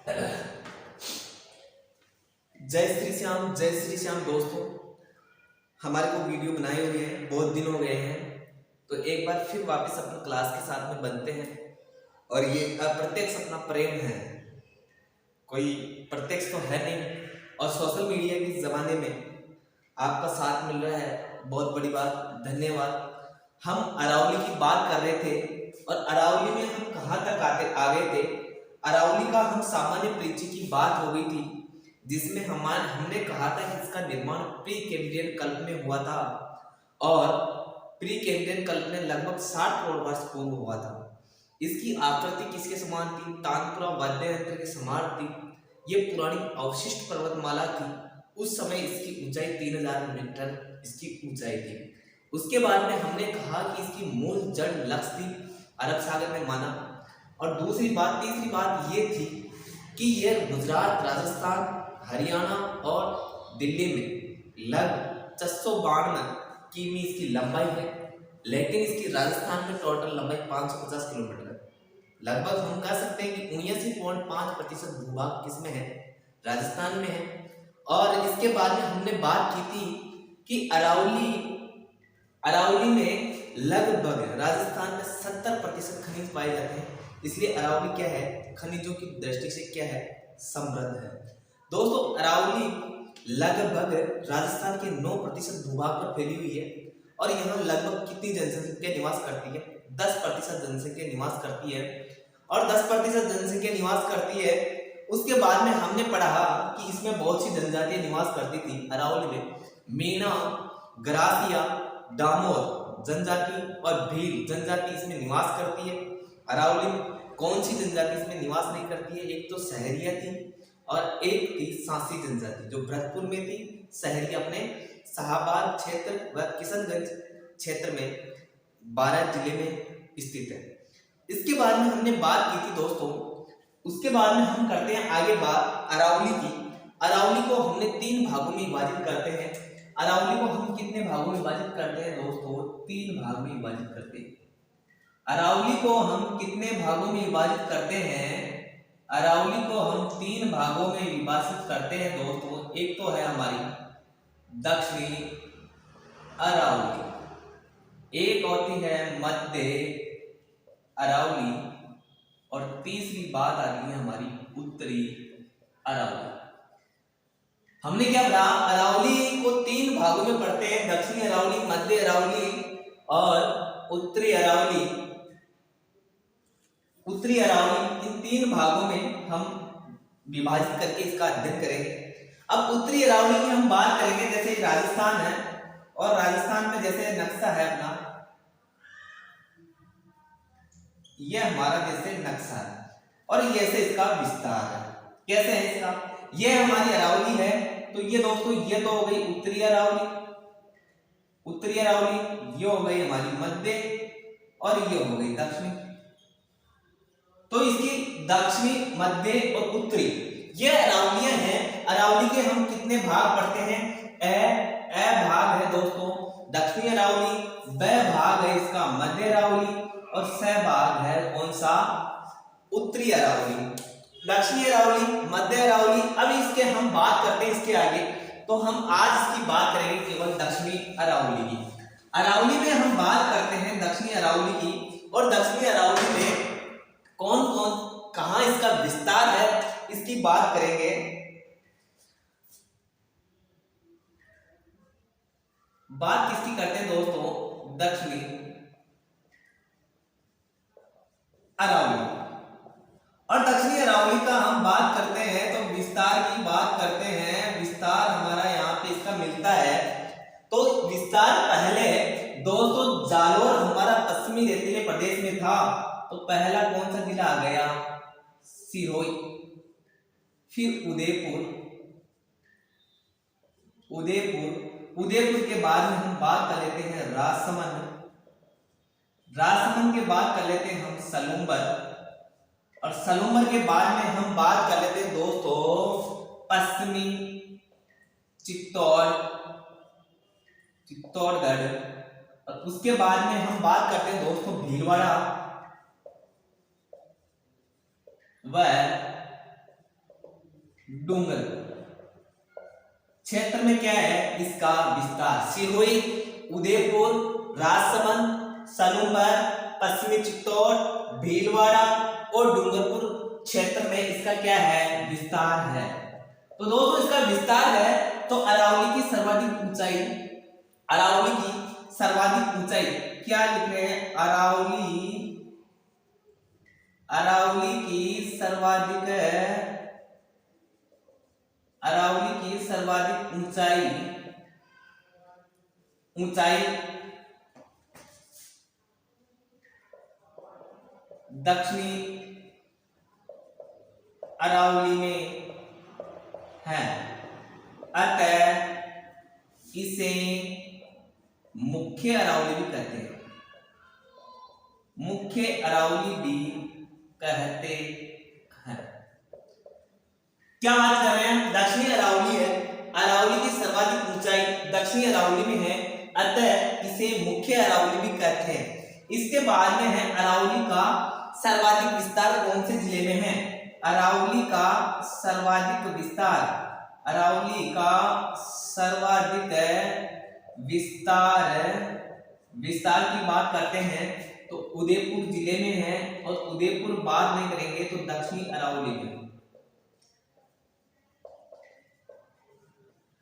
जय श्री श्याम दोस्तों। हमारे को वीडियो बनाए हुए हैं, बहुत दिन हो गए हैं, तो एक बार फिर वापस अपनी क्लास के साथ में बनते हैं। और ये अप्रत्यक्ष अपना प्रेम है, कोई प्रत्यक्ष तो है नहीं। और सोशल मीडिया के ज़माने में आपका साथ मिल रहा है, बहुत बड़ी बात, धन्यवाद। हम अरावली की बात कर रहे थे और अरावली में हम कहाँ तक आ गए थे। अरावली का हम सामान्य परिचय की बात हो गई थी, जिसमें हमने कहा था कि इसका निर्माण प्री कैम्ब्रियन कल्प में हुआ था और प्री कैम्ब्रियन कल्प में लगभग 60 करोड़ वर्ष पूर्व हुआ था। इसकी आकृति किसके समान थी? तानपुरा वाद्य यंत्र के समान थी। ये पुरानी अवशिष्ट पर्वतमाला थी। उस समय इसकी ऊंचाई 3000 मीटर इसकी ऊंचाई थी। उसके बाद में हमने कहा कि इसकी मूल जड़ लक्षद्वीप अरब सागर में माना। और तीसरी बात ये थी कि यह गुजरात, राजस्थान, हरियाणा और दिल्ली में लगभग 652 किमी इसकी लंबाई है, लेकिन इसकी राजस्थान में टोटल लंबाई 550 किलोमीटर है। लगभग हम कह सकते हैं कि 79.5% भूभाग किसमें है? राजस्थान में है। और इसके बाद में हमने बात की थी कि अरावली में लगभग राजस्थान में 70% खनिज पाए जाते हैं। इसलिए अरावली क्या है? खनिजों की दृष्टि से क्या है? समृद्ध है। दोस्तों, अरावली लगभग राजस्थान के 9% भूभाग पर फैली हुई है और यहाँ लगभग कितनी जनसंख्या निवास करती है? 10% जनसंख्या निवास करती है। और 10% जनसंख्या निवास करती है। उसके बाद में हमने पढ़ा कि इसमें बहुत सी जनजातियां निवास करती थी अरावली में। मीना, गरासिया, डामोर जनजाति और भील जनजाति इसमें निवास करती है। अरावली में कौन सी जनजाति इसमें निवास नहीं करती है? एक तो सहरिया थी और एक थी सांसी जनजाति, जो भरतपुर में थी। सहरिया अपने शाहबाद क्षेत्र व किशनगंज क्षेत्र में 12 जिले में स्थित है। इसके बाद में हमने बात की थी दोस्तों। उसके बाद में हम करते हैं आगे बात अरावली की। अरावली को हमने 3 भागों में विभाजित करते हैं। अरावली को हम कितने भागों में विभाजित करते हैं दोस्तों? 3 भाग में विभाजित करते हैं। अरावली को हम कितने भागों में विभाजित करते हैं? अरावली को हम 3 भागों में विभाजित करते हैं दोस्तों। एक तो है हमारी दक्षिणी अरावली, एक होती है मध्य अरावली और तीसरी बात आती है हमारी उत्तरी अरावली। हमने क्या पढ़ा? अरावली को 3 भागों में पढ़ते हैं, दक्षिणी अरावली, मध्य अरावली और उत्तरी अरावली। उत्तरी अरावली, इन 3 भागों में हम विभाजित करके इसका अध्ययन करेंगे। अब उत्तरी अरावली की हम बात करेंगे। जैसे राजस्थान है और राजस्थान में जैसे नक्शा है अपना, यह हमारा जैसे नक्शा है और ये से इसका विस्तार है। कैसे है इसका? ये हमारी अरावली है, तो ये दोस्तों ये तो हो गई उत्तरी अरावली। उत्तरी अरावली ये हो गई हमारी मध्य और ये हो गई दक्षिणी। तो इसकी दक्षिणी, मध्य और उत्तरी ये अरावलियां हैं। अरावली के हम कितने भाग पढ़ते हैं? ए भाग है दोस्तों दक्षिणी अरावली, ब भाग है इसका मध्य अरावली और स भाग है कौन सा? उत्तरी अरावली। दक्षिणी अरावली, मध्य अरावली। अब इसके हम बात करते हैं इसके आगे, तो हम आज इसकी बात करेंगे केवल दक्षिणी अरावली की। अरावली में हम बात करते हैं दक्षिणी अरावली की, और दक्षिणी अरावली में कौन कौन कहां इसका विस्तार है इसकी बात करेंगे। बात किसकी करते हैं दोस्तों? दक्षिणी अरावली। और दक्षिणी अरावली का हम बात करते हैं तो विस्तार की बात करते हैं। विस्तार हमारा यहाँ पे इसका मिलता है। तो विस्तार पहले दोस्तों जालोर हमारा पश्चिमी रेतीले प्रदेश में था, तो पहला कौन सा जिला आ गया? सिरोही। फिर उदयपुर के बाद में हम बात कर लेते हैं राजसमंद के बाद कर लेते हैं हम सलूम्बर, और सलूम्बर के बाद में हम बात कर लेते हैं दोस्तों पश्चिमी चित्तौड़गढ़, और उसके बाद में हम बात करते हैं दोस्तों भीलवाड़ा व डूंगरपुर क्षेत्र में क्या है इसका विस्तार। सिरोही, उदयपुर, राजसमंद, सलूंबर, पश्चिमी चित्तौड़, भीलवाड़ा और डूंगरपुर क्षेत्र में इसका क्या है विस्तार है। तो दोस्तों इसका विस्तार है तो अरावली की सर्वाधिक ऊंचाई, अरावली की सर्वाधिक ऊंचाई क्या लिख रहे हैं, अरावली की सर्वाधिक ऊंचाई दक्षिणी अरावली में है, अतः इसे मुख्य अरावली भी कहते हैं, मुख्य अरावली भी कहते हैं। क्या बात कर रहे हैं, दक्षिणी अरावली है, अरावली की सर्वाधिक ऊंचाई दक्षिणी अरावली में है, अतः इसे मुख्य अरावली भी कहते हैं। इसके बाद में है अरावली का सर्वाधिक विस्तार कौन से जिले में है, अरावली का सर्वाधिक विस्तार, अरावली का सर्वाधिक विस्तार की बात करते हैं तो उदयपुर जिले में है, और उदयपुर बाद में करेंगे तो दक्षिणी अरावली में।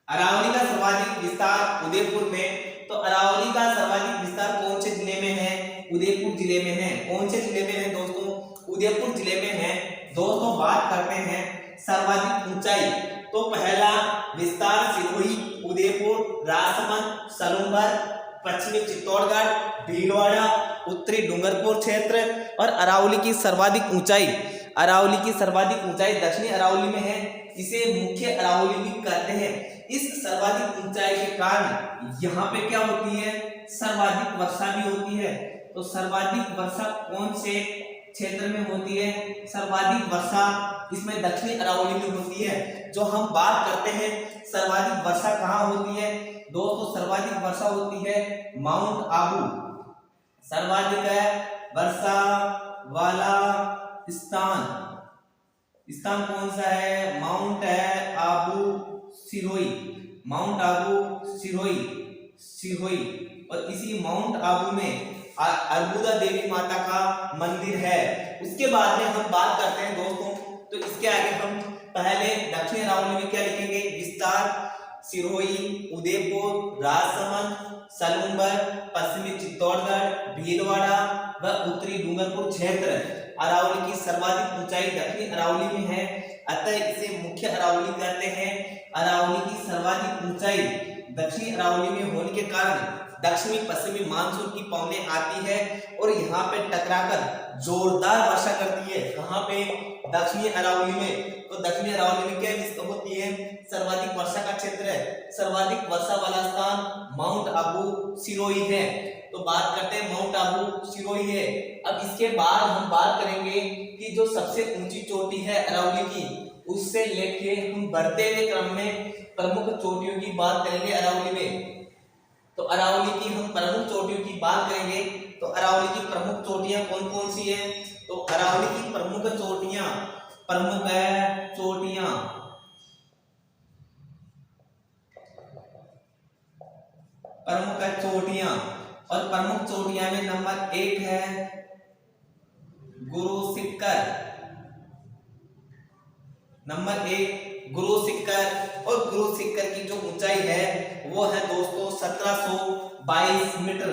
अरावली का सर्वाधिक विस्तार उदयपुर में, तो अरावली का सर्वाधिक विस्तार कौन से जिले में है, उदयपुर जिले में है। कौन से जिले में है दोस्तों, उदयपुर जिले में है। दोस्तों बात करते हैं सर्वाधिक ऊंचाई, तो पहला विस्तार सिरोही, उदयपुर, राजसमंद, सलूंबर, पश्चिमी चित्तौड़गढ़, भीलवाड़ा, उत्तरी डूंगरपुर क्षेत्र, और अरावली की सर्वाधिक ऊंचाई, अरावली की सर्वाधिक ऊंचाई दक्षिणी अरावली में है, इसे मुख्य अरावली भी कहते हैं। इस सर्वाधिक ऊंचाई के कारण यहाँ पे क्या होती है, सर्वाधिक वर्षा भी होती है। तो सर्वाधिक वर्षा कौन से क्षेत्र में होती है, सर्वाधिक वर्षा इसमें दक्षिणी अरावली में होती है। जो हम बात करते हैं सर्वाधिक वर्षा कहाँ होती है दोस्तों, सर्वाधिक वर्षा होती है माउंट आबू, सर्वाधिक वर्षा वाला स्थान कौन सा है, माउंट है आबू सिरोही, माउंट आबू सिरोही। और इसी माउंट आबू में अर्बुदा देवी माता का मंदिर है। उसके बाद में हम बात करते हैं दोस्तों, तो इसके आगे हम पहले दक्षिणी अरावली में क्या लिखेंगे, विस्तार सिरोही, उदयपुर, राजसमंद, सलूंबर, पश्चिमी चित्तौड़गढ़, भीलवाड़ा व उत्तरी डूंगरपुर क्षेत्र। अरावली की सर्वाधिक ऊंचाई दक्षिणी अरावली में है, अतः इसे मुख्य अरावली कहते हैं। अरावली की सर्वाधिक ऊंचाई दक्षिणी अरावली में होने के कारण दक्षिणी पश्चिमी मानसून की पवनें आती है और यहाँ पे टकराकर जोरदार वर्षा करती है। कहाँ पे, दक्षिणी अरावली में। तो दक्षिणी अरावली में क्या होती है, सर्वाधिक वर्षा का क्षेत्र है, सर्वाधिक वर्षा वाला स्थान माउंट आबू सिरोही है। तो बात करते हैं माउंट आबू सिरोही है। अब इसके बाद हम बात करेंगे कि जो सबसे ऊंची चोटी है अरावली की, उससे लेके हम बढ़ते हुए क्रम में प्रमुख चोटियों की बात करेंगे अरावली में। तो अरावली की हम प्रमुख चोटियों की बात करेंगे, तो अरावली की प्रमुख चोटियां कौन कौन सी है, तो अरावली की प्रमुख चोटियां और प्रमुख चोटियां में नंबर 1 है गुरु सिक्कर, नंबर 1 गुरु सिक्कर। और गुरु सिक्कर की जो ऊंचाई है वो है दोस्तों 1722 मीटर,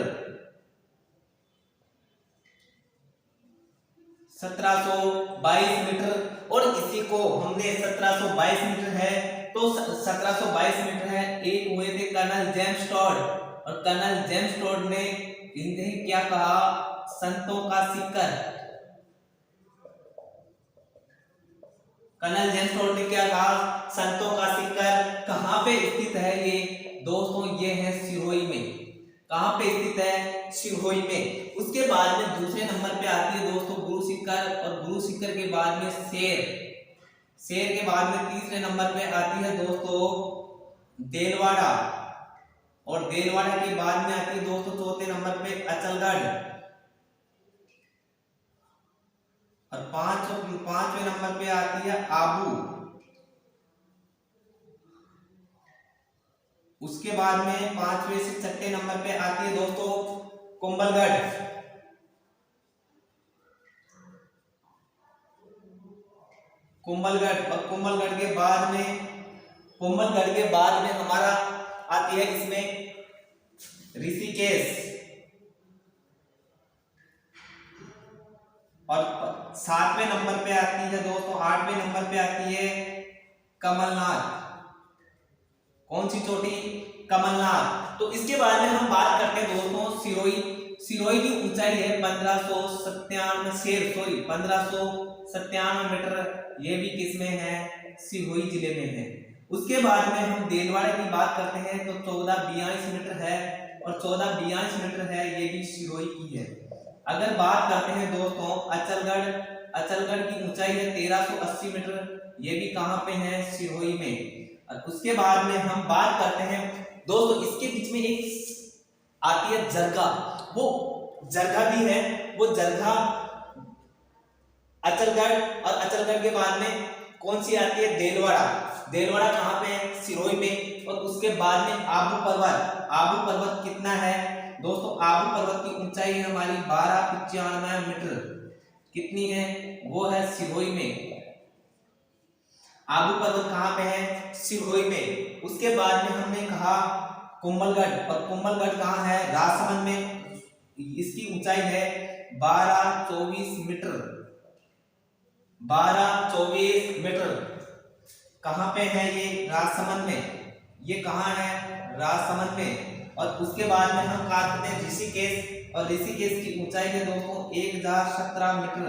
1722 मीटर। और इसी को हमने 1722 मीटर है, तो 1722 मीटर है। एक हुए थे कर्नल जेम्स टॉड, और कर्नल जेम्स टॉड ने इन्हें क्या कहा, संतों का सिक्कर। कर्नल जेम्स टॉड ने क्या कहा, संतों का सिक्कर। कहाँ पे स्थित है ये दोस्तों, ये है सिरोही में। कहाँ पे स्थित है, सिरोही में। उसके बाद में दूसरे नंबर पे आती है दोस्तों गुरु सिक्कर, और गुरु सिक्कर के बाद में शेर के बाद में तीसरे नंबर पे आती है दोस्तों देलवाड़ा, और देलवाड़ा के बाद में आती है दोस्तों चौथे नंबर पे अचलगढ़, और पांचवें नंबर पे आती है आबू। उसके बाद में 5वें से 6ठे नंबर पे आती है दोस्तों कुंभलगढ़। और कुंभलगढ़ के बाद में हमारा आती है इसमें ऋषिकेश। और 7वें नंबर पे आती है दोस्तों, 8वें नंबर पे आती है कमलनाथ। कौन सी चोटी? कमलनाथ। तो इसके बारे में हम बात करते हैं दोस्तों सिरोही। सिरोही की ऊंचाई है 1597 मीटर। ये भी किसमें है? सिरोही जिले में है। उसके बाद में हम देलवाड़ा की बात करते हैं तो 1442 मीटर है, और 1442 मीटर है, ये भी सिरोही की है। अगर बात करते हैं दोस्तों अचलगढ़ की ऊंचाई है 1380 मीटर, ये भी कहां पे है? सिरोही में। और उसके बाद में हम बात करते हैं दोस्तों, इसके बीच में एक आती है जरगा। वो जरगा भी है, वो जरगा अचलगढ़। और अचलगढ़ के बाद में कौन सी आती है? देलवाड़ा कहां पे है? सिरोही में। और उसके बाद में आबू पर्वत कितना है दोस्तों? आबू पर्वत की ऊंचाई है हमारी 1295 मीटर। कितनी है? वो है सिरोही में। आबू पर्वत कहां पे है? सिरोही में। उसके बाद में हमने कहा कुंभलगढ़, और कुंभलगढ़ कहां है? राजसमंद में। इसकी ऊंचाई है 1224 मीटर। 1224 मीटर कहां पे है? ये राजसमंद में। ये कहां है? राजसमंद में। और उसके बाद में हम बात करते हैं ऋषिकेश, और ऋषिकेश की ऊंचाई है दोस्तों 1017 मीटर।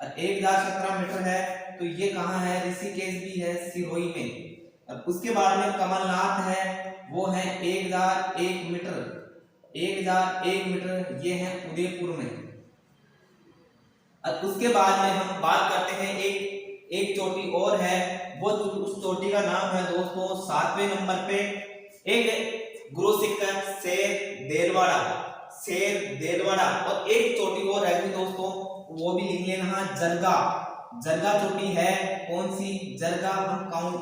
और 1017 मीटर है, तो ये कहां है? ऋषिकेश भी है सिरोही में। और उसके बाद में कमलनाथ है, वो है 1001 मीटर। 1001 मीटर, ये है उदयपुर में। और उसके बाद में हम बात करते हैं एक चोटी और है, वो उस चोटी का नाम है दोस्तों 7वें नंबर पे एक गुरु शिखर शेर देलवाड़ा। और एक चोटी और है दोस्तों, वो भी लिख लेना, जरगा चोटी है। कौन सी? जरगा। हम काउंट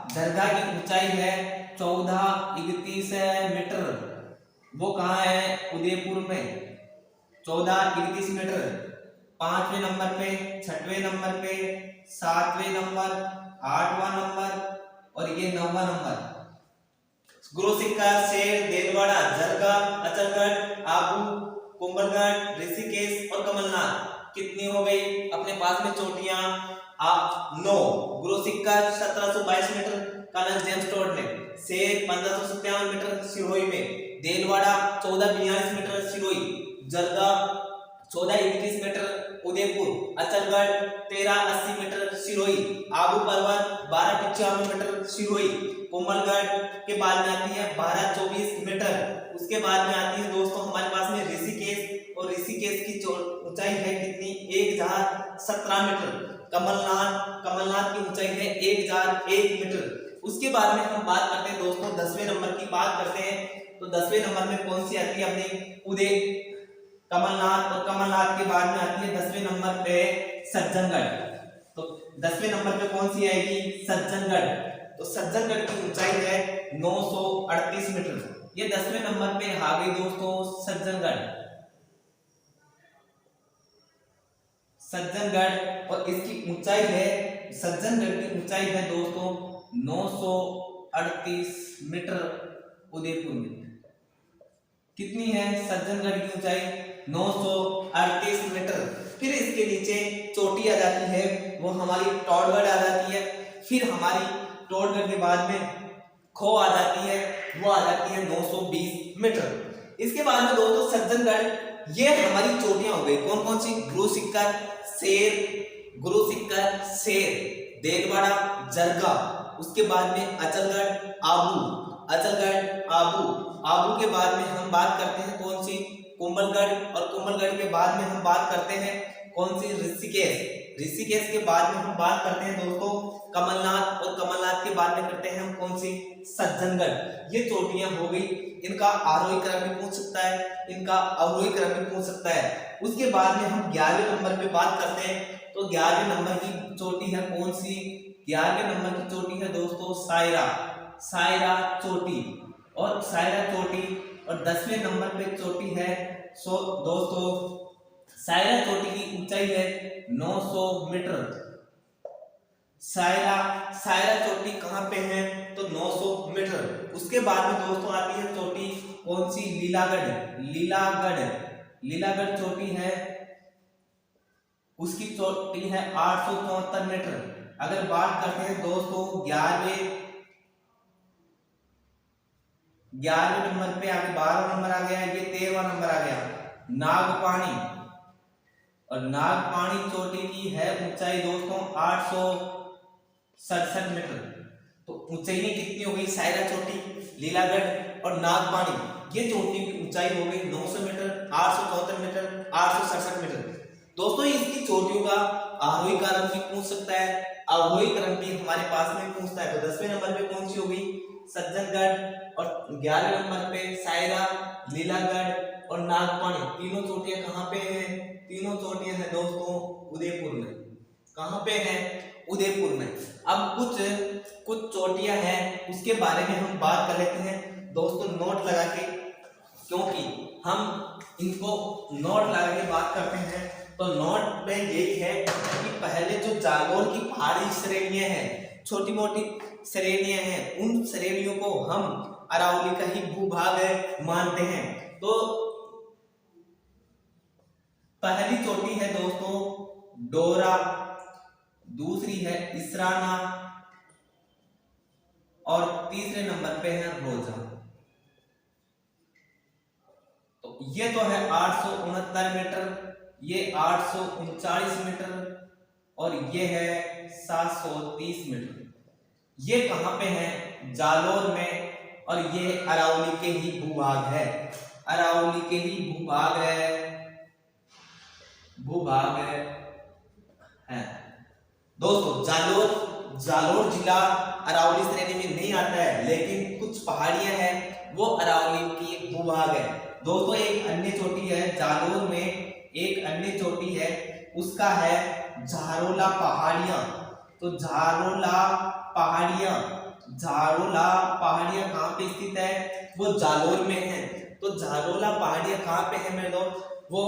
जरगा की ऊंचाई है 1431 मीटर। वो कहां है? उदयपुर में। 1431 मीटर। 5वें नंबर पे, 6वें नंबर पे, 7वें नंबर, 8वां नंबर और ये 9वां नंबर। गुरु शिखर शेर देलवाड़ा जरगा अचलगढ़ आबू कुंभलगढ़ ऋषिकेश और कमलनाथ। कितनी हो गई अपने पास में चोटियां? 9। Guru Shikhar 1722 metre colonel James Tod ने। शेर 1557 मीटर सिरोही में। Delwara 1442 metre Sirohi. जरगा 1431 metre Udaipur. Achalgarh 1380 metre Sirohi. Abu पर्वत 1295 मीटर सिरोही। कोमलगढ़ के बाद में आती है 1224 मीटर। उसके बाद में आती है दोस्तों हमारे पास में ऋषिकेश, और ऋषिकेश की ऊंचाई है कितनी? 1017 मीटर। कमलनाथ की ऊंचाई है 1001 मीटर। उसके बाद में हम बात करते हैं दोस्तों 10वें नंबर की बात करते हैं, तो 10वें नंबर में कौन सी आती है अपनी? उदय कमलनाथ। और कमलनाथ के बाद में आती है 10वें नंबर पे सज्जनगढ़। तो 10वें नंबर पे कौन सी आएगी? सज्जनगढ़। तो सज्जनगढ़ की ऊंचाई है 938 मीटर। ये 10वें नंबर पे आ गई दोस्तों सज्जनगढ़। और इसकी ऊंचाई है, सज्जनगढ़ की ऊंचाई है दोस्तों 938 मीटर उदयपुर में। कितनी है सज्जनगढ़ की ऊंचाई? 938 मीटर। फिर इसके नीचे चोटी आ जाती है, वो हमारी टॉडगढ़ आ जाती है। फिर हमारी टॉडगढ़ के बाद में खो आ जाती है, वो आ जाती है 920 मीटर। इसके बाद में दोस्तों सज्जनगढ़, ये हमारी चोटियां हो गई। कौन कौन सी? गुरु शिखर शेर देलवाड़ा जरगा। उसके बाद में अचलगढ़ आबू के बाद में हम बात करते हैं कौन सी? कुंभलगढ़। और कुंभलगढ़ के बाद में हम बात करते हैं कौन सी? ऋषिकेश के बाद में हम बात करते हैं दोस्तों कमलनाथ, और कमलनाथ के बाद में करते हैं हम कौन सी, सज्जनगढ़। ये चोटियां हो गई, इनका आरोही क्रम भी पूछ सकता है, इनका अवरोही क्रम भी पूछ सकता है। उसके बाद में हम 11वें नंबर पे बात करते हैं, तो 11वें नंबर की चोटी है कौन सी, 11वें नंबर की चोटी है दोस्तों सायरा, सायरा चोटी, और सायरा चोटी। और 10वें नंबर पे चोटी है दोस्तों सायरा चोटी की ऊंचाई है 900 मीटर। सायरा चोटी कहां पे है, तो 900 मीटर। उसके बाद में दोस्तों आती है चोटी कौन सी, लीलागढ़, लीलागढ़ चोटी है, उसकी चोटी है 874 मीटर। अगर बात करते हैं दोस्तों 11वें नंबर पे आगे 12वां नंबर आ गया, ये 13वां नंबर आ गया, नागपानी। और नागपानी चोटी की है ऊंचाई दोस्तों 867 मीटर। तो ऊंचाई कितनी हो गई, सायरा चोटी, लीलागढ़ और नागपानी, ये चोटी की ऊंचाई हो गई 900 मीटर, 874 मीटर, 867 मीटर। दोस्तों इसकी चोटियों का आरोही क्रम भी पूछ सकता है, अवरोही क्रम भी हमारे पास में पूछता है। तो 10वें नंबर पे कौन सी हो गई, सज्जनगढ़, और 11वें नंबर पे सायरा, लीलागढ़ और नागपानी। तीनों चोटियां कहां पे हैं, तीनों चोटियां हैं दोस्तों उदयपुर में। कहां पे हैं, उदयपुर में। अब कुछ चोटियां हैं उसके बारे में हम बात कर लेते हैं दोस्तों नोट लगा के, क्योंकि हम इनको नोट लगा के बात करते हैं। तो नोट में यही है कि पहले जो जालोर की पहाड़ी श्रेणियां हैं, छोटी मोटी श्रेणियां हैं, उन श्रेणियों को हम अरावली का ही भूभाग मानते हैं। तो पहली चोटी है दोस्तों डोरा, दूसरी है इसराना, और तीसरे नंबर पे है रोजा। तो ये तो है 869 मीटर, ये 839 मीटर, और ये है 730 मीटर। ये कहां पे है, जालोर में, और ये अरावली के ही भूभाग है, अरावली के ही भूभाग है दोस्तों। जालोर जिला अरावली श्रेणी में नहीं आता है, लेकिन कुछ पहाड़ियां हैं वो अरावली की एक भूभाग है दोस्तों। एक अन्य चोटी है जालोर में, एक अन्य चोटी है उसका है झारोला पहाड़ियां। तो झारोला पहाड़ियां कहां पे स्थित है, वो जालोर में है। तो झारोला पहाड़ियां कहां पे है मेरे दोस्त, वो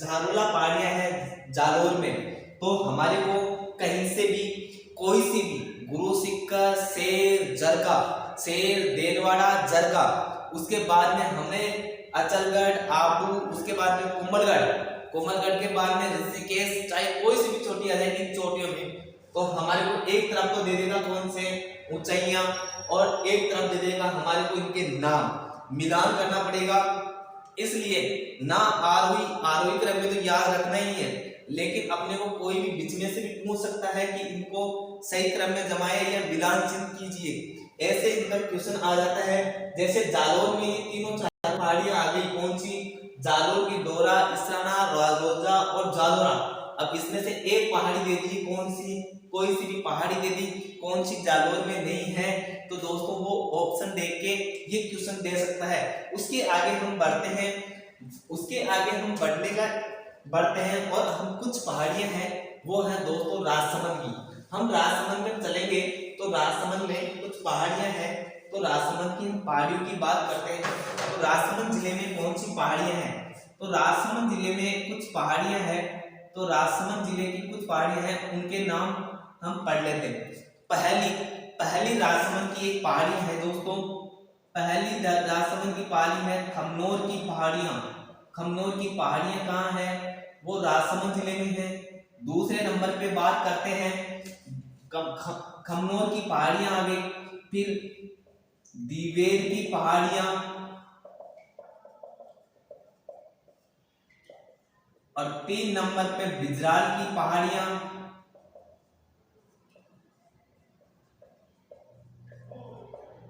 झारोला पहाड़ियां है जालोर में। तो हमारे को कहीं से भी कोई सी भी गुरु सिक्का, शेर, जरगा, शेर, देलवाड़ा, जरगा, उसके बाद में हमें अचलगढ़, आबू, उसके बाद में कोमलगढ़ के बाद में ऋषिकेश, चाहे कोई सी भी चोटी आ जाएगी इन चोटियों में, तो हमारे को एक तरफ तो दे देगा कौन से ऊंचाइयां, और एक तरफ दे देगा हमारे को इनके नाम, मिलान करना पड़ेगा। इसलिए ना आरोही क्रम में तो याद रखना ही है, लेकिन अपने को कोई भी बीच में से भी पूछ सकता है कि इनको सही क्रम में जमाए या मिलान चिन्ह कीजिए। ऐसे इनका क्वेश्चन आ जाता है। जैसे जालोर में ये तीनों चार पहाड़ियां आ गई, कौन सी, जालोर की डोरा, इसराना, रोजा और जालोरा। अब इसमें से एक पहाड़ी दे दी, कौन सी, कोई सी भी पहाड़ी दे दी, कौन सी जालोर में नहीं है, तो दोस्तों वो ऑप्शन देख के ये क्वेश्चन दे सकता है। उसके आगे हम बढ़ते हैं, बढ़ते हैं और हम कुछ पहाड़ियां हैं वो है दोस्तों राजसमंद की। हम राजसमंद में चलेंगे तो राजसमंद में कुछ पहाड़ियां हैं, तो राजसमंद की हम पहाड़ियों की बात करते हैं। तो राजसमंद जिले में कौन सी पहाड़ियां हैं, तो राजसमंद जिले में कुछ पहाड़ियां हैं, तो राजसमंद जिले की कुछ पहाड़ियां हैं, उनके नाम हम पढ़ लेते हैं। पहली राजसमंद की एक पहाड़ी है दोस्तों, पहली राजसमंद की पहाड़ी है खमनोर की पहाड़ियां। खमनोर की पहाड़ियां कहाँ है, वो राजसमंद जिले में है। दूसरे नंबर पे बात करते हैं खमनोर की पहाड़ियां आ गई, फिर दिवेर की पहाड़ियां, और 3 नंबर पे बिजराल की पहाड़ियां।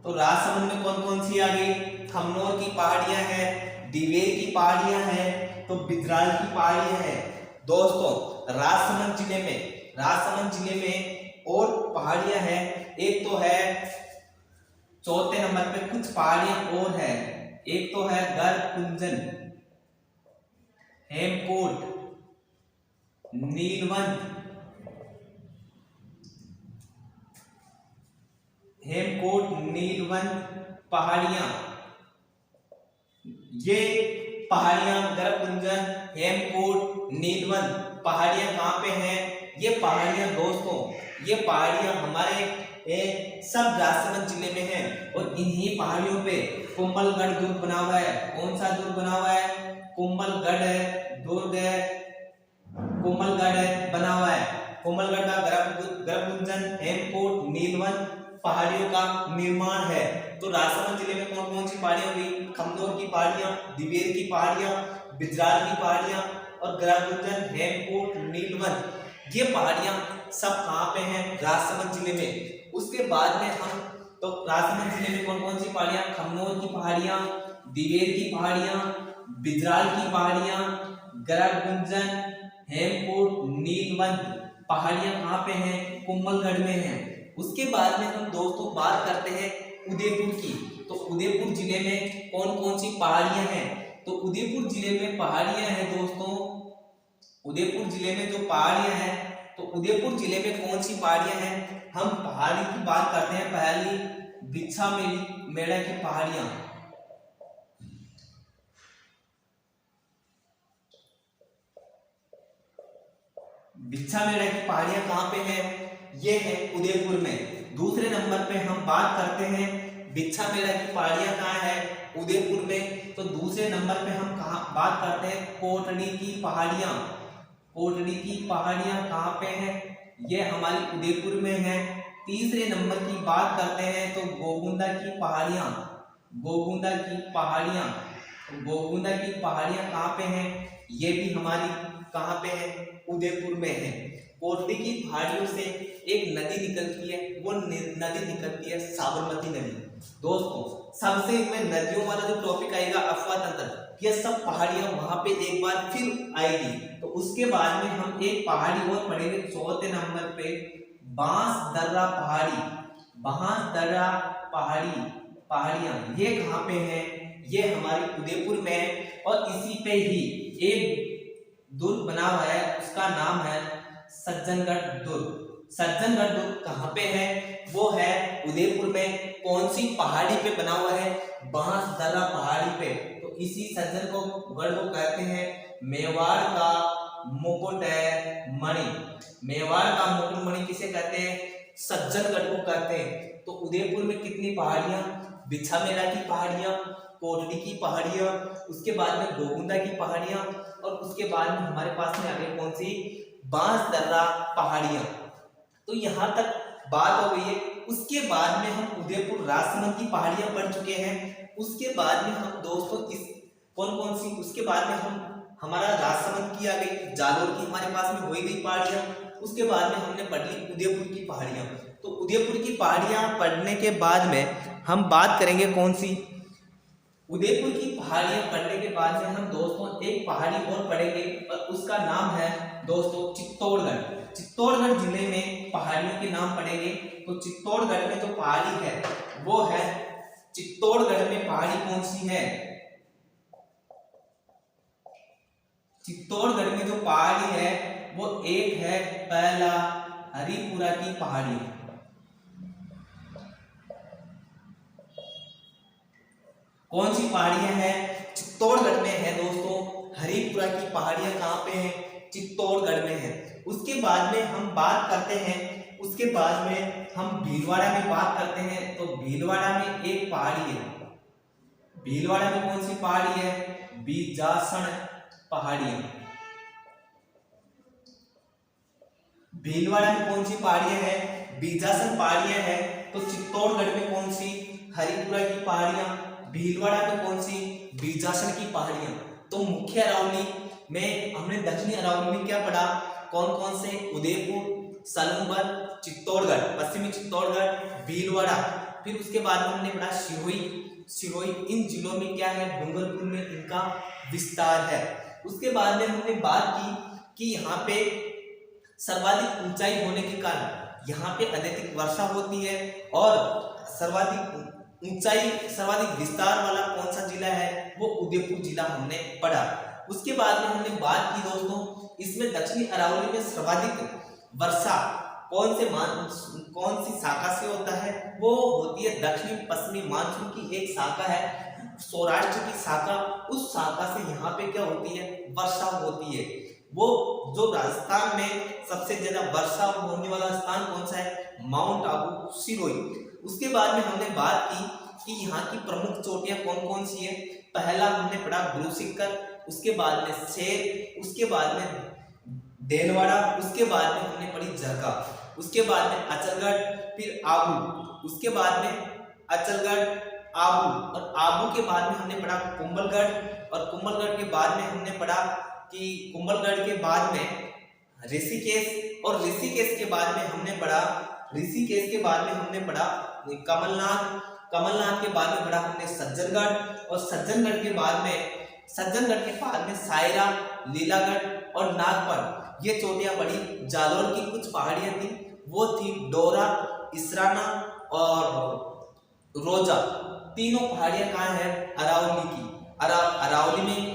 तो राजसमंद में कौन कौन सी आ गई, खमनोर की पहाड़ियां हैं, दिवेर की पहाड़ियां हैं, तो बिजराल की पहाड़ियां हैं। दोस्तों राजसमंद जिले में और पहाड़ियां हैं। एक तो है चौथे नंबर पे कुछ पहाड़ियां और है। एक तो है गरकुंजन, हेमकोट, नीलवंत, हेमकोट नीलवंत पहाड़ियां। ये पहाड़ियां गरकुंजन, हेमकोट, नीलवंत पहाड़ियां कहाँ पे हैं? ये पहाड़ियां दोस्तों, ये पहाड़ियां हमारे सब राजसमंद जिले में हैं और इन्हीं पहाड़ियों पे कुंभलगढ़ दुर्ग बना हुआ है। कौन सा दुर्ग बना हुआ है? कुंभलगढ़ है, दुर्ग है, कुंभलगढ़ है बना हुआ है। कुंभलगढ़ का गरकुंजन, हेमकोट, नीलवंत पहाड़ियों का निर्माण है। तो राजसमंद जिले में कौन कौन सी पहाड़ियां हुई? खमनोर की पहाड़ियां, दिवेर की पहाड़ियां, बिजराल की पहाड़ियां और गरकुंजन, हेमकोट, नीलवंत, ये पहाड़ियां सब कहाँ पे हैं? राजसमंद जिले में। उसके बाद में हम तो राजसमंद जिले में कौन कौन सी पहाड़ियां? खमनोर की पहाड़ियां, दिवेर की पहाड़ियां, बिजराल की पहाड़ियां, गरकुंजन, हेमकोट, नीलवंत पहाड़ियां कहाँ पे हैं? कुंभलगढ़ में हैं। उसके बाद में हम दोस्तों बात करते हैं उदयपुर की। तो उदयपुर जिले में कौन कौन सी पहाड़ियां हैं? तो उदयपुर जिले में पहाड़ियां हैं दोस्तों, उदयपुर जिले में जो पहाड़ियां हैं, तो उदयपुर जिले में कौन सी पहाड़ियां हैं? हम पहाड़ी की बात करते हैं। पहली बिच्छा मेढ़ा की पहाड़ियां, बिच्छा मेढ़ा की पहाड़ियां कहाँ पे हैं? ये है उदयपुर में। दूसरे नंबर पे हम बात करते हैं बिच्छा मेढ़ा की पहाड़ियां कहाँ है? उदयपुर में। तो दूसरे नंबर पे हम कहाँ बात करते हैं? कोटड़ी की पहाड़ियां, कोटड़ी की पहाड़ियां कहाँ पे हैं? ये हमारी उदयपुर में है। तीसरे नंबर की बात करते हैं तो गोगुंदा की पहाड़ियां, गोगुंदा की पहाड़ियां, गोगुंदा की पहाड़ियां कहाँ पे हैं? ये भी हमारी कहाँ पे है? उदयपुर में है। कोटड़ी की पहाड़ियों से एक नदी निकलती है, वो नदी निकलती है साबरमती नदी। दोस्तों सबसे में नदियों वाला जो टॉपिक आएगा अफवाह तंत्र, ये सब पहाड़ियां वहां पे एक बार फिर आएगी। तो उसके बाद में हम एक पहाड़ी और पढ़ेंगे चौथे नंबर पे, बांस दर्रा पहाड़ी, बांस दर्रा पहाड़ी, पहाड़ियां ये कहाँ पे हैं? ये हमारी उदयपुर में है। और इसी पे ही एक दुर्ग बना हुआ है, उसका नाम है सज्जनगढ़ दुर्ग। सज्जनगढ़ दुर्ग कहाँ पे है? वो है उदयपुर में। कौन सी पहाड़ी पे बना हुआ है? बांस दर्रा पहाड़ी पे। तो इसी सज्जनगढ़ को कहते हैं मेवाड़ का मुकुट मणि। मेवाड़ का मुकुट मणि किसे कहते हैं? सज्जनगढ़ को कहते हैं। तो उदयपुर में कितनी पहाड़ियां? बिच्छा मेढ़ा की पहाड़ियां, कोटड़ी की पहाड़ियां, उसके बाद में गोगुंदा की पहाड़ियां और उसके बाद में हमारे पास में आ गई कौन सी? बांस दर्रा पहाड़ियां। तो यहाँ तक बात हो गई है। उसके बाद में हम उदयपुर राजसमंद की पहाड़ियां पढ़ चुके हैं। उसके बाद में हम दोस्तों इस कौन कौन सी, उसके बाद में हम हमारा राजसमंद की आ गई, जालोर की हमारे पास में हो ही गई पहाड़ियां। उसके बाद में हमने पढ़ ली उदयपुर की पहाड़ियां। तो उदयपुर की पहाड़ियां पढ़ने के बाद में हम बात करेंगे कौन सी? उदयपुर की पहाड़ियां पढ़ने के बाद में हम दोस्तों एक पहाड़ी और पढ़ेंगे और उसका नाम है दोस्तों चित्तौड़गढ़। चित्तौड़गढ़ जिले में पहाड़ियों के नाम पढ़ेंगे। तो चित्तौड़गढ़ में जो पहाड़ी है वो है, चित्तौड़गढ़ में पहाड़ी कौन सी है? चित्तौड़गढ़ में जो पहाड़ी है वो एक है पहला हरिपुरा की पहाड़ी। कौन सी पहाड़ियां हैं? चित्तौड़गढ़ में है दोस्तों हरिपुरा की पहाड़ियां। कहाँ पे है? चित्तौड़गढ़ में है। उसके बाद में हम बात करते हैं, उसके बाद में हम भीलवाड़ा में बात करते हैं। तो भीलवाड़ा में एक पहाड़ी है। भीलवाड़ा में कौन सी पहाड़ी है? बीजासन पहाड़ियां। भीलवाड़ा में कौन सी पहाड़ियां हैं? बीजासन पहाड़ियां हैं। तो चित्तौड़गढ़ में कौन सी? हरिपुरा की पहाड़ियां। भीलवाड़ा में कौन सी? बीजासन की पहाड़ियां। तो मुख्य अरावली में हमने दक्षिणी अरावली में क्या पढ़ा? कौन कौन से? उदयपुर, सलूंबर, चित्तौड़गढ़, पश्चिमी चित्तौड़गढ़, भीलवाड़ा। फिर उसके बाद में हमने पढ़ा सिरोही। इन जिलों में क्या है? डूंगरपुर में इनका विस्तार है। उसके बाद में हमने बात की कि यहाँ पे सर्वाधिक ऊंचाई होने के कारण यहाँ पे अत्यधिक वर्षा होती है। और सर्वाधिक ऊंचाई सर्वाधिक विस्तार वाला कौन सा जिला है, वो उदयपुर जिला हमने पढ़ा। उसके बाद में हमने बात की दोस्तों, इसमें दक्षिणी अरावली में सर्वाधिक वर्षा कौन सी शाखा से होता है, वो होती है दक्षिणी पश्चिमी मानसून की एक शाखा है, सौराष्ट्र की शाखा। उस शाखा से यहाँ पे क्या होती है, वर्षा होती है। वो जो राजस्थान में सबसे ज्यादा वर्षा होने वाला स्थान कौन सा है, माउंट आबू सिरोही। उसके बाद में हमने बात की कि यहाँ की प्रमुख चोटियां कौन कौन सी है। पहला हमने पढ़ा गुरु शिखर, उसके बाद में शेर, उसके बाद में देलवाड़ा, उसके बाद में हमने पढ़ी जरगा, उसके बाद में अचलगढ़, फिर आबू, उसके बाद में अचलगढ़, आबू, और आबू के बाद में हमने पढ़ा कुंभलगढ़, और कुंभलगढ़ के बाद में हमने पढ़ा कि कुंभलगढ़ के बाद में ऋषिकेश, और ऋषिकेश के बाद में हमने पढ़ा कमलनाथ, कमलनाथ के बाद में पढ़ा हमने सज्जनगढ़, और सज्जनगढ़ के बाद में सायरा, लीलागढ़ और नागपर, ये चोटियां पड़ी। जालोर की कुछ पहाड़ियां थी, वो थी डोरा, इसराना और रोजा। तीनों पहाड़ियां कहाँ है, अरावली की।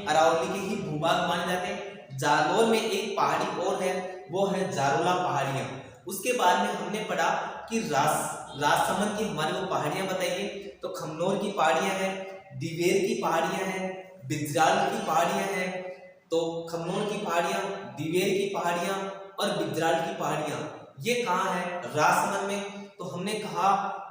अरावली के ही भूभाग माने जाते हैं। जालोर में एक पहाड़ी और है, वो है जारोला पहाड़ियां। उसके बाद में हमने पढ़ा कि राजसमंद की हमारे को पहाड़ियां बताइए, तो खमनोर की पहाड़ियां हैं, दिवेर की पहाड़ियां हैं, बिजराल की पहाड़ियां हैं। तो खमनोर की पहाड़ियां, दिवेर की पहाड़ियां और बिजराल की पहाड़ियां, ये कहाँ है, राजसमंद में। तो हमने कहा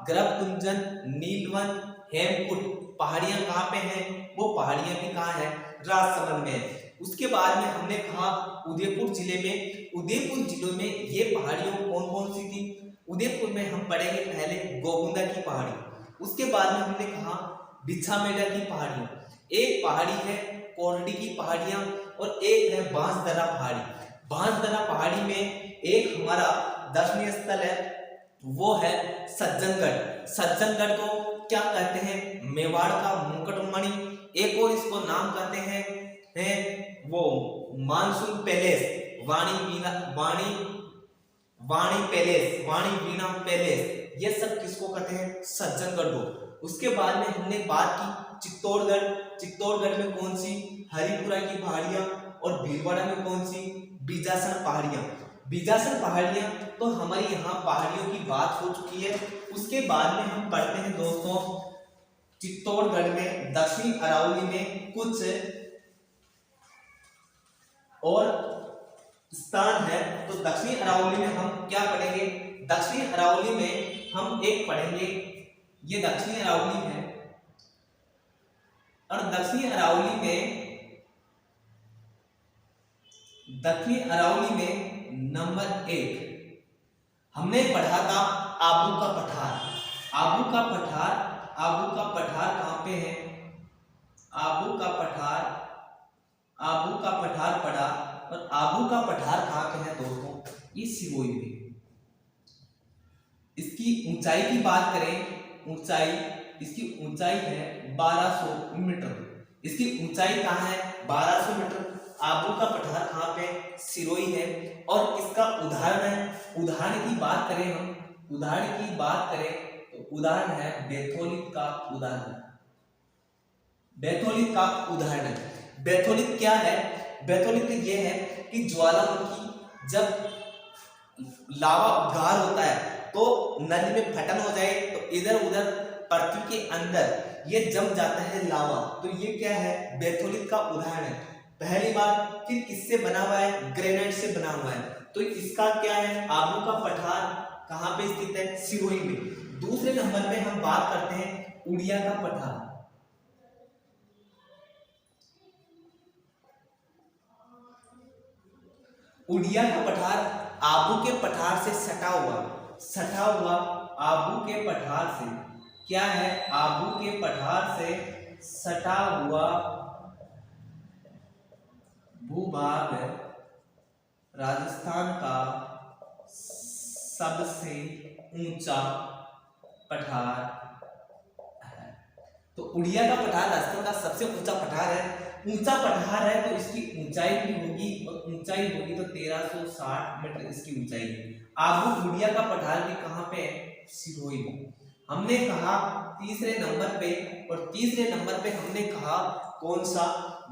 गर्भकुंजन, नीलवन, हेमकुट पहाड़ियां कहाँ पे हैं, वो पहाड़ियां भी कहाँ है, राजसमंद में। उसके बाद में हमने कहा उदयपुर जिले में ये पहाड़ियों कौन कौन सी थी। उदयपुर में हम पढ़ेंगे पहले गोगुंदा की पहाड़ी, उसके बाद में हमने कहा बिछामेड़ा की पहाड़ी, एक पहाड़ी है कोरडी की पहाड़ियां, और एक है बांसदरा पहाड़ी। बांसदरा पहाड़ी में एक हमारा दर्शनीय स्थल है, वो है सज्जनगढ़। सज्जनगढ़ को क्या कहते हैं, मेवाड़ का मुकुटमणि। एक और इसको नाम कहते हैं वो मानसून पैलेस, वाणी वीणा पैलेस, ये सब किसको कहते हैं, सज्जनगढ़ को। उसके बाद में हमने बात की चित्तौड़गढ़ में कौन सी, हरिपुरा की पहाड़ियां, और भीलवाड़ा में कौन सी, बीजासन पहाड़ियां। तो हमारी यहाँ पहाड़ियों की बात हो चुकी है। उसके बाद में हम पढ़ते हैं दोस्तों चित्तौड़गढ़ में दक्षिणी अरावली में कुछ और स्थान है। तो दक्षिणी अरावली में हम क्या पढ़ेंगे, दक्षिणी अरावली में हम एक पढ़ेंगे, ये दक्षिणी अरावली है, और दक्षिणी अरावली में नंबर 1 हमने पढ़ा था आबू का पठार कहाँ पे है, आबू का पठार पढ़ा। और आबू का पठार कहाँ पे है दोस्तों, ये सिरोही में। इसकी ऊंचाई की बात करें, इसकी ऊंचाई है 1200 मीटर। इसकी ऊंचाई कहाँ है, 1200 मीटर। आबू का पठार कहाँ पे, सिरोही है। और इसका उदाहरण की बात करें तो उदाहरण है बैथोलित का उदाहरण। बैथोलित क्या है, बैथोलित ये है कि ज्वालामुखी जब लावा उद्गार होता है तो नदी में फटन हो जाए तो इधर उधर पृथ्वी के अंदर ये जम जाता है लावा, तो ये क्या है, बैथोलित का उदाहरण है। पहली बात, फिर किससे बना हुआ है, ग्रेनाइट से बना हुआ है। तो इसका क्या है, आबू का पठार कहाँ पे स्थित है, सिरोही में। दूसरे नंबर पे हम बात करते हैं उड़िया का पठार। उड़िया का पठार आबू के पठार से सटा हुआ आबू के पठार से क्या है, आबू के पठार से सटा हुआ भूभाग राजस्थान का सबसे ऊंचा पठार है। तो उड़िया का पठार राजस्थान का सबसे ऊंचा पठार है। ऊंचा पठार है तो इसकी ऊंचाई भी होगी, और ऊंचाई होगी तो 1360 मीटर इसकी ऊंचाई है। आबू उड़िया का पठार भी कहाँ पे है? सिरोही में। हमने कहा तीसरे नंबर पे, और तीसरे नंबर पे हमने कहा कौन सा?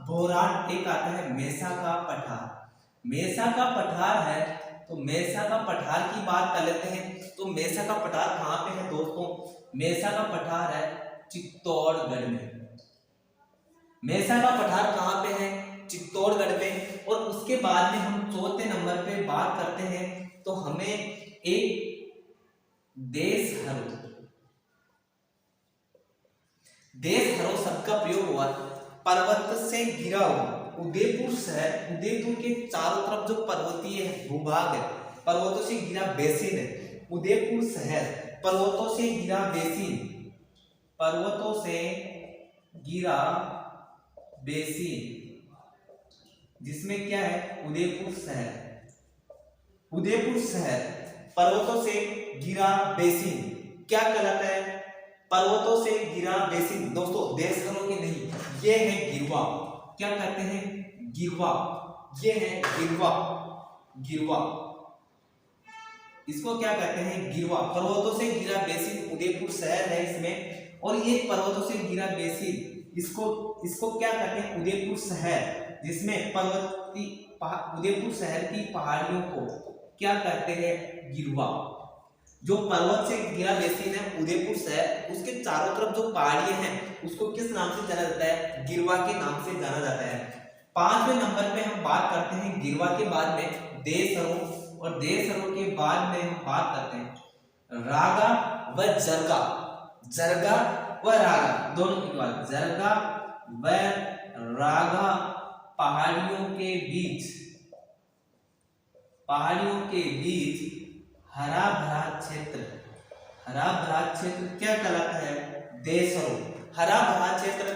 बोराट। एक आता है मेसा का पठार। मेसा का पठार है, तो मेसा का पठार की बात कर लेते हैं। तो मेसा का पठार कहाँ पे है दोस्तों? मेसा का पठार है चित्तौड़गढ़ में। मेसा का पठार कहाँ पे है? चित्तौड़गढ़ में। और उसके बाद में हम चौथे नंबर पे बात करते हैं, तो हमें एक देशहरो, देशहरो शब्द का प्रयोग हुआ पर्वत से घिरा हुआ उदयपुर शहर। उदयपुर के चारों तरफ जो पर्वतीय भूभाग है, पर्वतों से घिरा बेसिन है। उदयपुर शहर पर्वतों से घिरा बेसिन, पर्वतों से घिरा बेसिन, जिसमें क्या है? उदयपुर शहर। उदयपुर शहर पर्वतों से घिरा बेसिन क्या कहलाता है? पर्वतों से घिरा बेसिन। दोस्तों देशहरों के नहीं, ये है गिरवा। क्या कहते हैं? गिरवा। ये है गिरवा। गिरवा, इसको क्या कहते हैं? गिरवा। पर्वतों से घिरा बेसिन उदयपुर शहर है इसमें, और ये पर्वतों से घिरा बेसिन, इसको क्या कहते हैं? उदयपुर शहर, जिसमें पर्वती उदयपुर शहर की पहाड़ियों को क्या कहते हैं? गिरवा। जो पर्वत से घिरा बेसिन है उदयपुर शहर, उसके चारों तरफ जो पहाड़ियां हैं उसको किस नाम से जाना जाता है? गिरवा के नाम से जाना जाता है। पांचवें नंबर पे हम बात करते हैं गिरवा के बाद में देशहरों, और देशहरों के बाद में हम बात करते हैं रागा व जरगा। जरगा व रागा दोनों की बात। जरगा व रागा पहाड़ियों के बीच, पहाड़ियों के बीच हरा भरा क्षेत्र, हरा भरा क्षेत्र क्या कहलाता है? देशहरों। हरा भरा क्षेत्र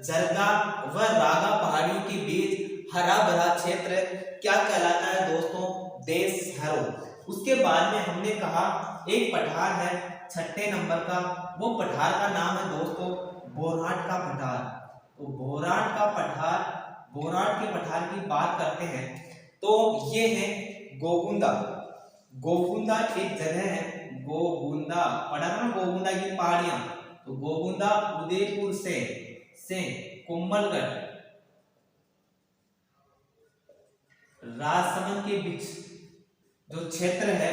जरगा व रागा पहाड़ियों के बीच हरा भरा क्षेत्र क्या कहलाता है दोस्तों? देशहरों। उसके बाद में हमने कहा एक पठार है छठे नंबर का, वो पठार का नाम है दोस्तों बोराट का पठार। तो बोराट का पठार, बोराट के पठार की बात करते हैं तो ये है गोगुंदा। गोगुंदा एक जगह है, गोगुंदा पढ़ा ना, गोगुंदा की पहाड़ियां। तो गोगुंदा उदयपुर से कुंभलगढ़ राजसमंद के बीच जो क्षेत्र है,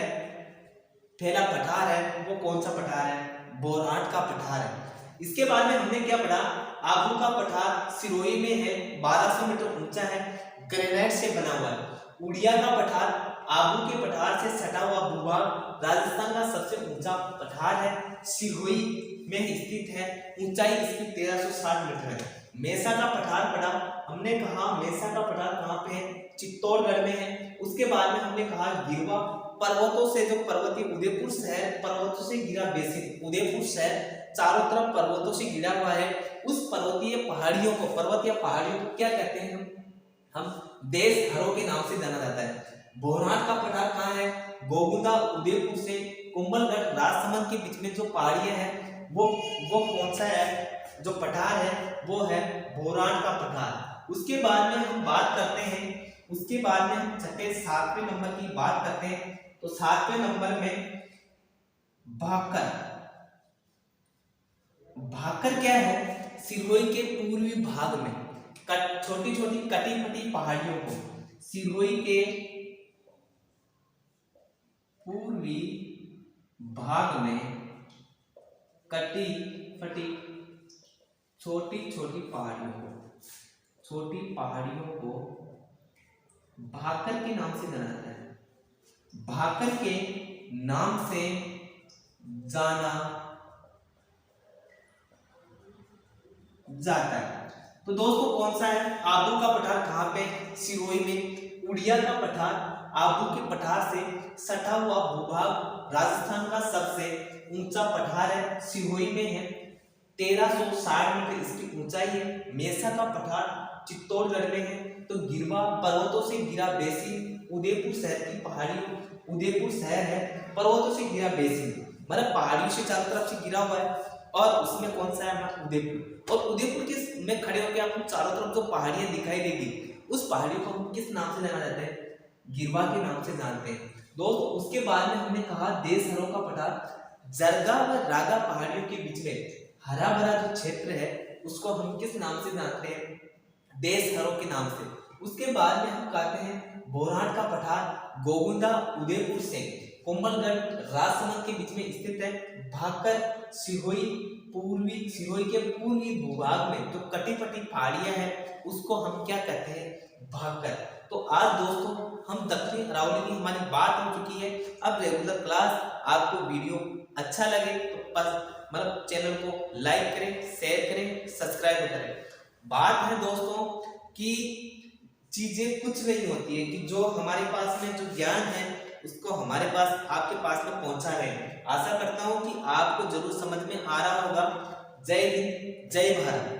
पहला पठार है, वो कौन सा पठार है? बोराट का पठार है। इसके बाद में हमने क्या पढ़ा? आबू का पठार सिरोही में है, 1200 मीटर ऊंचा है, ग्रेनाइट से बना हुआ है। उड़िया का पठार आबू के पठार से सटा हुआ भूभाग, राजस्थान का सबसे ऊंचा पठार है, सिरोही में स्थित है, ऊंचाई इसकी 1360 मीटर है। मेसा का पठार पढ़ा हमने, कहा मेसा का पठार कहाँ पे है? चित्तौड़गढ़ में है। उसके बाद में हमने कहा गिरवा, पर्वतों से जो पर्वतीय उदयपुर शहर पर्वतों से घिरा बेसिन। उदयपुर शहर चारों तरफ पर्वतों से घिरा हुआ है, उस पर्वतीय पहाड़ियों को क्या कहते हैं? हम देशहरों के नाम से जाना जाता है। बोराट का पठार कहाँ है? गोगुंदा उदयपुर से कुंभलगढ़ राजसमंद के बीच में जो पहाड़ियां हैं वो कौन सा है? जो पठार है वो है बोराट का पठार। उसके बाद में हम बात करते हैं, उसके बाद में हम छठे सातवें नंबर की बात करते हैं। तो सातवें नंबर में भाकर। भाकर क्या है? सिरोही के पूर्वी भाग में छोटी छोटी कटी फटी पहाड़ियों को, सिरोही के पूर्वी भाग में कटी फटी छोटी छोटी पहाड़ियों को भाकर के नाम से जाना जाता है। भाकर के नाम से जाना जाता है। तो दोस्तों कौन सा है? आबू का पठार कहाँ पे? सिरोही में। उड़िया का पठार आबू के पठार से सटा हुआ भूभाग, राजस्थान का सबसे ऊंचा पठार है, सिरोही में है, 1360 मीटर इसकी ऊंचाई है। मेसा का पठार चित्तौड़गढ़ में है। तो गिरवा पर्वतों से घिरा बेसिन, उदयपुर शहर की पहाड़ियों, उदयपुर शहर है पर्वतों से घिरा बेसिन, मतलब पहाड़ियों से चारों तरफ से घिरा हुआ है। और उसमें कौन सा है हमारा? उदयपुर। और उदयपुर के में खड़े होकर आपको चारों तरफ जो पहाड़ियां दिखाई देगी, उस पहाड़ियों को हम किस नाम से जाना जाता है? गिरवा के नाम से जानते हैं। दोस्तों उसके बाद में हमने कहा देशहरों का पठार, जरगा व रागा पहाड़ियों के बीच में हरा भरा जो क्षेत्र है उसको हम किस नाम से जानते हैं? देशहरों के नाम से। उसके बाद में हम कहते हैं बोराट का पठार गोविंदा उदयपुर से कोमलगढ़ राजसमंद के बीच में स्थित है। भाकर सिरोही के पूर्वी भूभाग में जो कटी-पटी पहाड़ियां हैं उसको हम क्या कहते हैं? भाकर। तो आज दोस्तों हम दक्षिणी अरावली की हमारी बात हो चुकी है। अब रेगुलर क्लास आपको वीडियो अच्छा लगे तो मतलब चैनल को लाइक करें, शेयर करें, सब्सक्राइब करें। बात है दोस्तों कि चीजें कुछ नहीं होती है कि जो हमारे पास में जो ज्ञान है उसको हमारे पास आपके पास में पहुंचा रहे हैं। आशा करता हूं कि आपको जरूर समझ में आ रहा होगा। जय हिंद, जय भारत।